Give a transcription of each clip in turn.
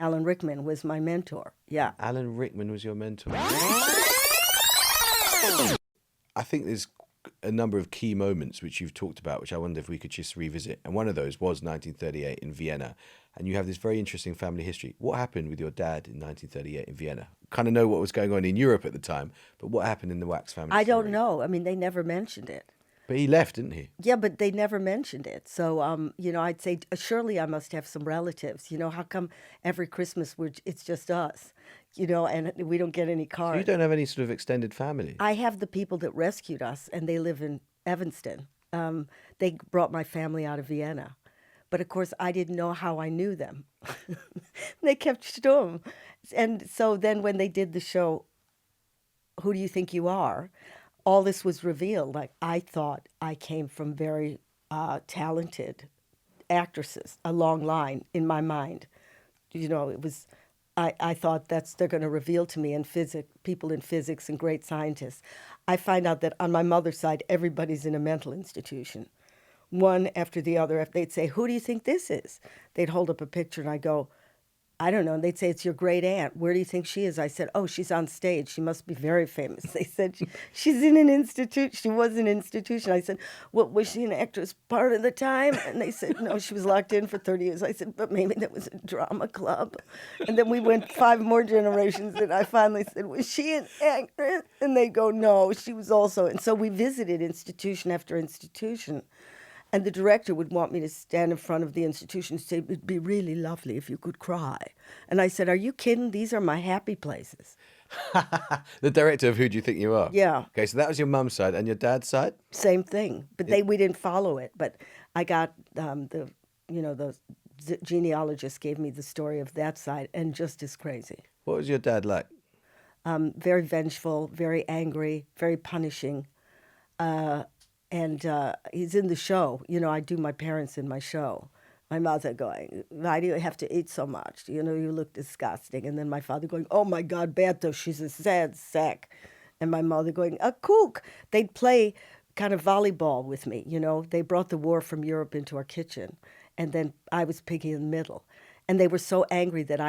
Alan Rickman was my mentor. Yeah. Alan Rickman was your mentor. I think there's a number of key moments which you've talked about, which I wonder if we could just revisit. And one of those was 1938 in Vienna. And you have this very interesting family history. What happened with your dad in 1938 in Vienna? Kind of know what was going on in Europe at the time, but what happened in the Wax family I don't story? know. I mean, they never mentioned it. But he left, didn't he? Yeah, but they never mentioned it. So, I'd say surely I must have some relatives. How come every Christmas it's just us, and we don't get any So you cards? don't have any sort of extended family? I have the people that rescued us, and they live in Evanston. They brought my family out of Vienna. But of course, I didn't know how I knew them. They kept stum. And so then when they did the show, Who Do You Think You Are? All this was revealed. Like, I thought I came from very talented actresses, a long line in my mind. It was, I thought they're going to reveal to me in physics, people in physics and great scientists. I find out that on my mother's side, everybody's in a mental institution. One after the other, if they'd say, who do you think this is? They'd hold up a picture and I go, I don't know. And they'd say, it's your great aunt. Where do you think she is? I said, oh, she's on stage. She must be very famous. They said, she's in an institute. She was in an institution. I said, what, was she an actress part of the time? And they said, no, she was locked in for 30 years. I said, but maybe that was a drama club. And then we went 5 more generations, and I finally said, was she an actress? And they go, no, she was also. And so we visited institution after institution. And the director would want me to stand in front of the institution and say, it'd be really lovely if you could cry. And I said, are you kidding? These are my happy places. The director of Who Do You Think You Are? Yeah. Okay, so that was your mum's side. And your dad's side? Same thing. But we didn't follow it. But I got the genealogist gave me the story of that side, and just as crazy. What was your dad like? Very vengeful, very angry, very punishing. And he's in the show. I do my parents in my show. My mother going, why do you have to eat so much? You look disgusting. And then my father going, oh my God, Berto, she's a sad sack. And my mother going, a cook. They'd play kind of volleyball with me. They brought the war from Europe into our kitchen. And then I was piggy in the middle. And they were so angry that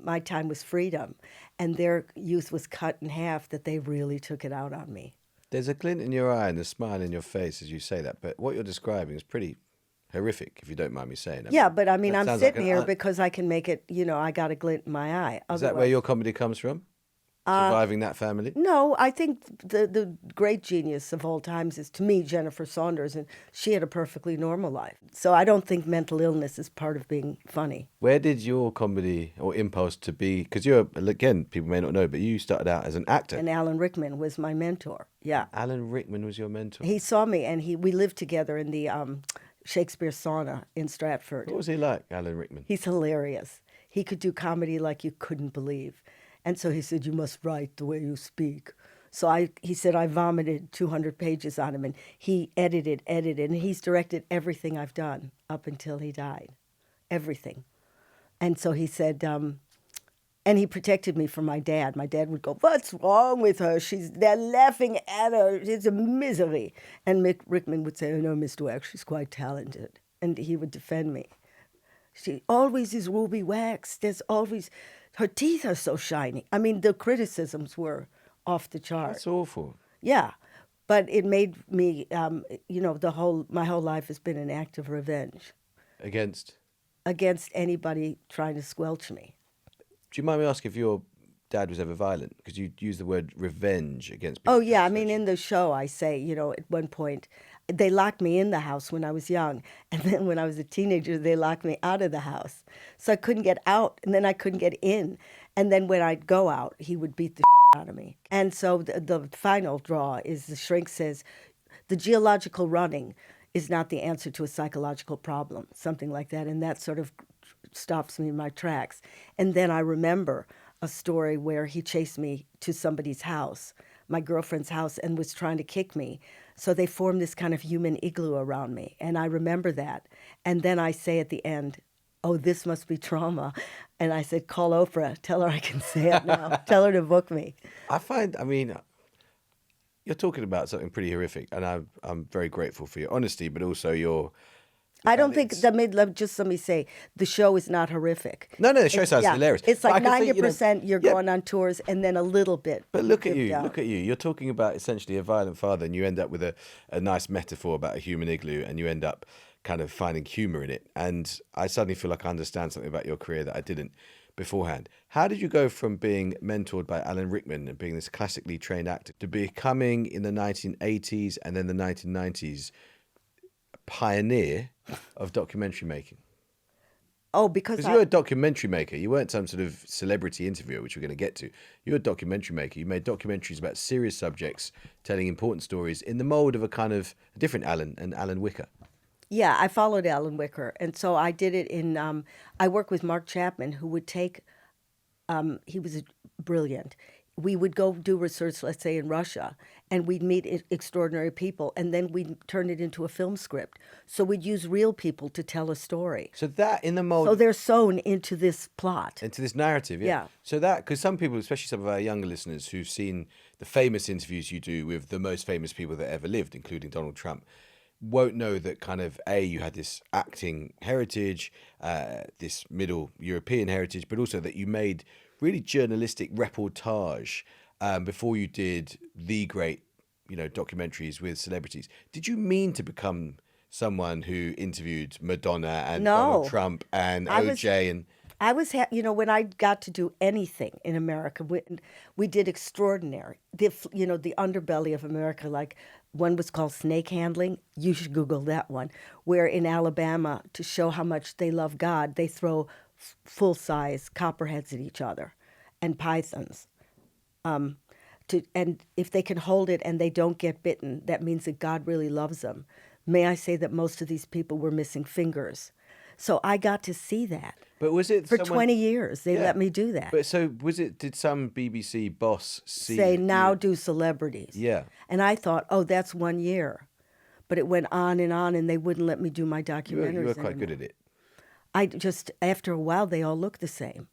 my time was freedom. And their youth was cut in half, that they really took it out on me. There's a glint in your eye and a smile in your face as you say that, but what you're describing is pretty horrific, if you don't mind me saying. Yeah, but I mean, I'm sitting here like because I can make it, I got a glint in my eye. Is that where your comedy comes from? Surviving that family? No, I think the great genius of all times is, to me, Jennifer Saunders, and she had a perfectly normal life. So I don't think mental illness is part of being funny. Where did your comedy or impulse to be, because you're, again, people may not know, but you started out as an actor. And Alan Rickman was my mentor, yeah. Alan Rickman was your mentor? He saw me, and we lived together in the Shakespeare sauna in Stratford. What was he like, Alan Rickman? He's hilarious. He could do comedy like you couldn't believe. And so he said, you must write the way you speak. So he said, I vomited 200 pages on him, and he edited, and he's directed everything I've done up until he died. Everything. And so he said, and he protected me from my dad. My dad would go, what's wrong with her? They're laughing at her. It's a misery. And Mick Rickman would say, oh no, Mr. Wax, she's quite talented. And he would defend me. She always is ruby wax. There's always... Her teeth are so shiny. I mean, the criticisms were off the chart. That's awful. Yeah, but it made me, my whole life has been an act of revenge. Against Anybody trying to squelch me. Do you mind me asking if your dad was ever violent? Because you use the word revenge against people. Oh, yeah. I mean, in the show, I say, at one point, they locked me in the house when I was young. And then when I was a teenager, they locked me out of the house. So I couldn't get out, and then I couldn't get in. And then when I'd go out, he would beat the out of me. And so the final draw is the shrink says, the geological running is not the answer to a psychological problem, something like that. And that sort of stops me in my tracks. And then I remember a story where he chased me to somebody's house, my girlfriend's house, and was trying to kick me. So they formed this kind of human igloo around me. And I remember that. And then I say at the end, oh, this must be trauma. And I said, call Oprah. Tell her I can say it now. Tell her to book me. You're talking about something pretty horrific. And I'm very grateful for your honesty, but also your I don't And think, it's- let me say, the show is not horrific. No, the show sounds hilarious. It's But I like can think, 90% you're yeah, going on tours and then a little bit. but look at dipped you, out. look at you. You're talking about essentially a violent father, and you end up with a nice metaphor about a human igloo, and you end up kind of finding humor in it. And I suddenly feel like I understand something about your career that I didn't beforehand. How did you go from being mentored by Alan Rickman and being this classically trained actor to becoming, in the 1980s and then the 1990s, a pioneer of documentary making? Oh, because Because you're a documentary maker. You weren't some sort of celebrity interviewer, which we're going to get to. You're a documentary maker. You made documentaries about serious subjects, telling important stories in the mold of a kind of a different Alan, and Alan Wicker. yeah, I followed Alan Wicker. And so I did it I worked with Mark Chapman, who would take, he was brilliant. We would go do research, let's say in Russia, and we'd meet extraordinary people, and then we'd turn it into a film script. So we'd use real people to tell a story. So that in the mold So they're sewn into this plot. into this narrative, yeah. Yeah. So that, because some people, especially some of our younger listeners who've seen the famous interviews you do with the most famous people that ever lived, including Donald Trump, won't know that kind of you had this acting heritage, this Middle European heritage, but also that you made really journalistic reportage before you did the great, documentaries with celebrities. Did you mean to become someone who interviewed Madonna and Donald No. Trump and I was- OJ and I was, when I got to do anything in America, we did extraordinary. The underbelly of America, like one was called snake handling. You should Google that one. Where in Alabama, to show how much they love God, they throw full-size copperheads at each other, and pythons. And if they can hold it and they don't get bitten, that means that God really loves them. May I say that most of these people were missing fingers. So I got to see that. But was it For someone- 20 years, they Yeah. let me do that. But so was it? Did some BBC boss Say, now you- do celebrities. Yeah. And I thought, oh, that's 1 year. But it went on, and they wouldn't let me do my documentaries You were quite anymore. good at it. I just, after a while, they all look the same.